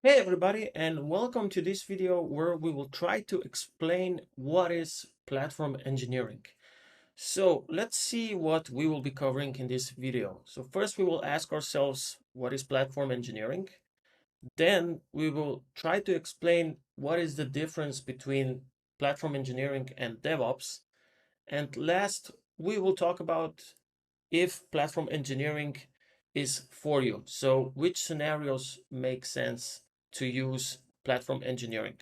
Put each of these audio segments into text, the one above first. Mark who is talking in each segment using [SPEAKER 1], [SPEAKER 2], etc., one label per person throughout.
[SPEAKER 1] Hey everybody, and welcome to this video where we will try to explain what is platform engineering. So let's see what we will be covering in this video. So first we will ask ourselves what is platform engineering. Then we will try to explain what is the difference between platform engineering and DevOps. And last, we will talk about if platform engineering is for you. So which scenarios make sense to use platform engineering?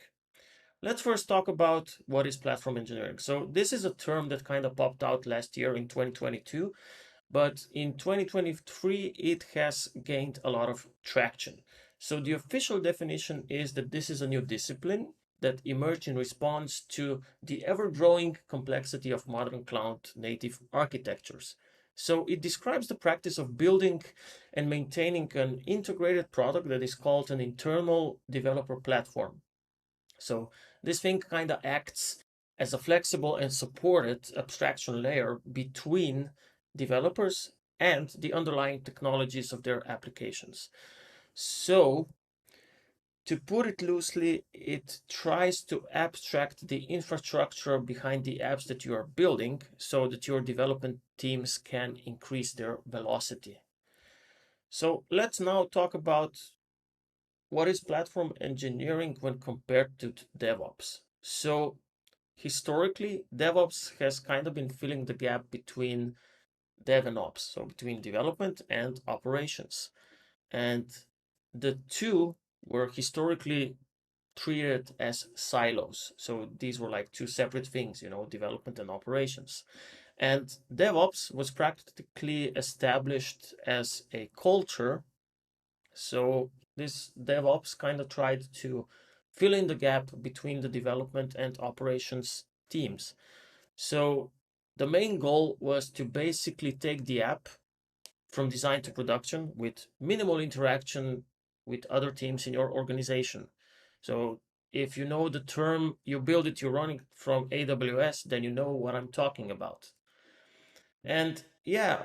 [SPEAKER 1] Let's first talk about what is platform engineering. So this is a term that kind of popped out last year in 2022, but in 2023 it has gained a lot of traction. So the official definition is that this is a new discipline that emerged in response to the ever-growing complexity of modern cloud-native architectures. So it describes the practice of building and maintaining an integrated product that is called an internal developer platform. So this thing kind of acts as a flexible and supported abstraction layer between developers and the underlying technologies of their applications. So to put it loosely, it tries to abstract the infrastructure behind the apps that you are building so that your development teams can increase their velocity. So let's now talk about what is platform engineering when compared to DevOps. So historically, DevOps has kind of been filling the gap between dev and ops, so between development and operations. And the two were historically treated as silos. So these were like two separate things, development and operations. And DevOps was practically established as a culture. So this DevOps kind of tried to fill in the gap between the development and operations teams. So the main goal was to basically take the app from design to production with minimal interaction with other teams in your organization. So if you know the term you build it, you're running from AWS, then you know what I'm talking about. And yeah,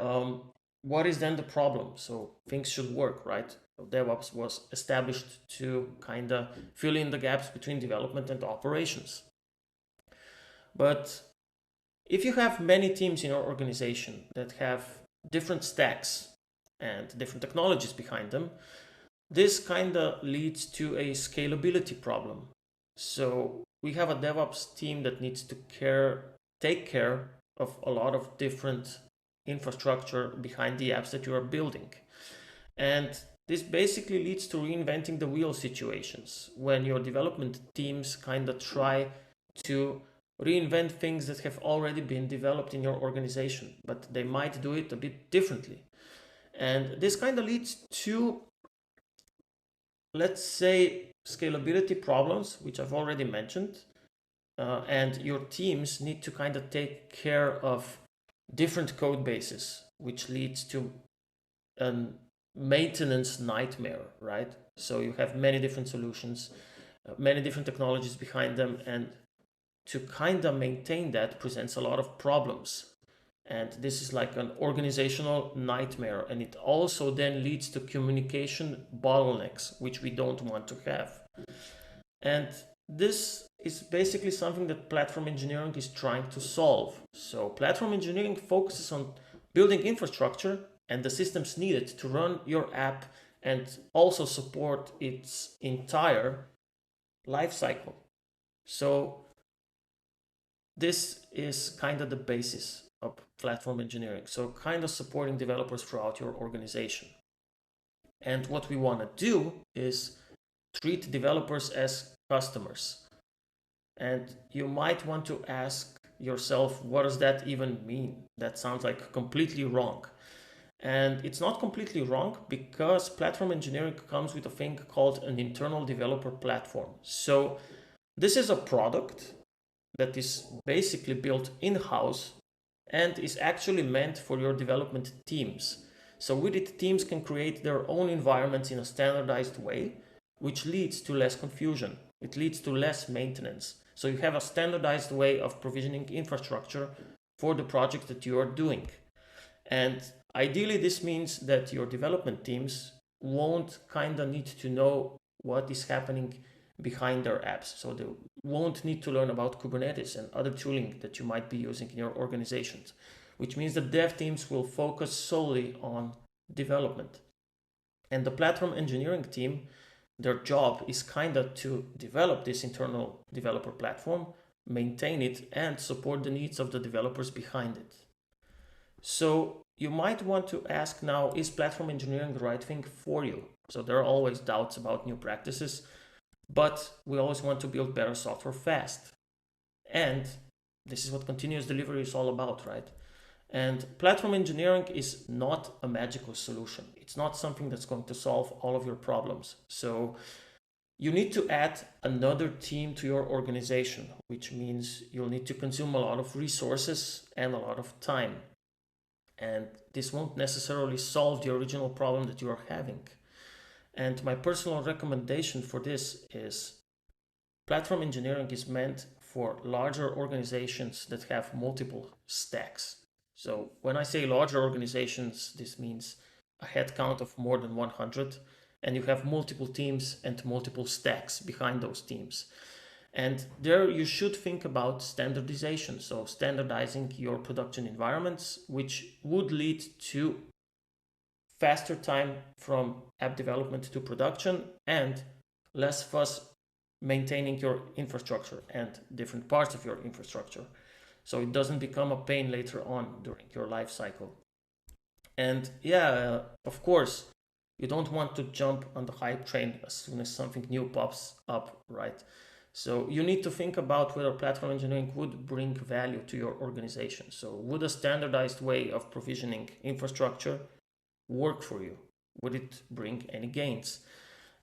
[SPEAKER 1] what is then the problem? So things should work, right? So DevOps was established to kind of fill in the gaps between development and operations. But if you have many teams in your organization that have different stacks and different technologies behind them, this kind of leads to a scalability problem. So we have a DevOps team that needs to take care of a lot of different infrastructure behind the apps that you are building. And this basically leads to reinventing the wheel situations when your development teams kind of try to reinvent things that have already been developed in your organization, but they might do it a bit differently. And this kind of leads to, let's say, scalability problems, which I've already mentioned. And your teams need to kind of take care of different code bases, which leads to a maintenance nightmare, right? So you have many different solutions, many different technologies behind them, and to kind of maintain that presents a lot of problems. And this is like an organizational nightmare. And it also then leads to communication bottlenecks, which we don't want to have. And this is basically something that platform engineering is trying to solve. So platform engineering focuses on building infrastructure and the systems needed to run your app and also support its entire life cycle. So this is kind of the basis of platform engineering. So kind of supporting developers throughout your organization. And what we want to do is treat developers as customers. And you might want to ask yourself, what does that even mean? That sounds like completely wrong. And it's not completely wrong because platform engineering comes with a thing called an internal developer platform. So this is a product that is basically built in-house and is actually meant for your development teams. So with it, teams can create their own environments in a standardized way, which leads to less confusion. It leads to less maintenance. So you have a standardized way of provisioning infrastructure for the project that you are doing. And ideally, this means that your development teams won't kind of need to know what is happening behind their apps. So they won't need to learn about Kubernetes and other tooling that you might be using in your organizations, which means that dev teams will focus solely on development. And the platform engineering team, their job is kind of to develop this internal developer platform, maintain it, and support the needs of the developers behind it. So you might want to ask now, is platform engineering the right thing for you? So there are always doubts about new practices, but we always want to build better software fast. And this is what continuous delivery is all about, right? And platform engineering is not a magical solution. It's not something that's going to solve all of your problems. So you need to add another team to your organization, which means you'll need to consume a lot of resources and a lot of time. And this won't necessarily solve the original problem that you are having. And my personal recommendation for this is platform engineering is meant for larger organizations that have multiple stacks. So when I say larger organizations, this means a headcount of more than 100, and you have multiple teams and multiple stacks behind those teams. And there you should think about standardization. So standardizing your production environments, which would lead to faster time from app development to production and less fuss maintaining your infrastructure and different parts of your infrastructure. So it doesn't become a pain later on during your life cycle. And yeah, of course, you don't want to jump on the hype train as soon as something new pops up, right? So you need to think about whether platform engineering would bring value to your organization. So would a standardized way of provisioning infrastructure work for you? Would it bring any gains?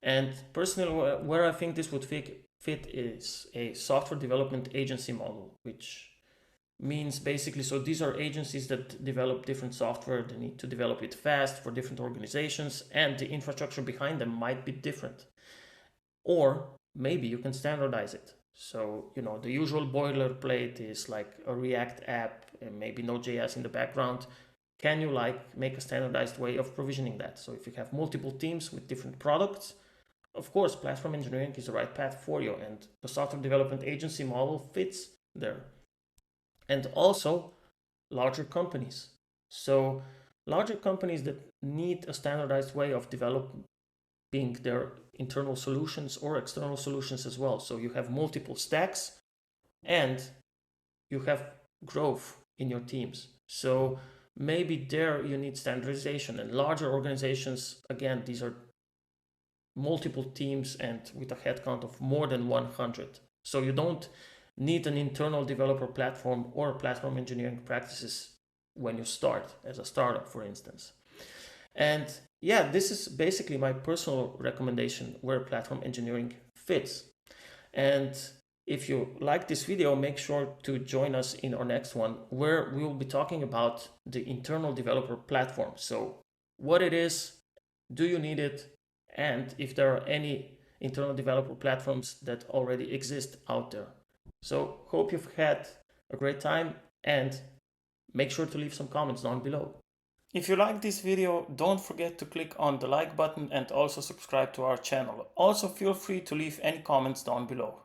[SPEAKER 1] And personally, where I think this would fit is a software development agency model, which means basically, so these are agencies that develop different software. They need to develop it fast for different organizations, and the infrastructure behind them might be different. Or maybe you can standardize it. So, the usual boilerplate is like a React app and maybe Node.js in the background. Can you make a standardized way of provisioning that? So if you have multiple teams with different products, of course, platform engineering is the right path for you, and the software development agency model fits there. And also larger companies. So larger companies that need a standardized way of developing their internal solutions or external solutions as well. So you have multiple stacks and you have growth in your teams. So maybe there you need standardization. And larger organizations, again, these are multiple teams and with a headcount of more than 100. So you don't need an internal developer platform or platform engineering practices when you start as a startup, for instance. And yeah, this is basically my personal recommendation where platform engineering fits. And if you like this video, make sure to join us in our next one, where we will be talking about the internal developer platform. So what it is, do you need it, and if there are any internal developer platforms that already exist out there. So hope you've had a great time, and make sure to leave some comments down below. If you like this video, don't forget to click on the like button and also subscribe to our channel. Also feel free to leave any comments down below.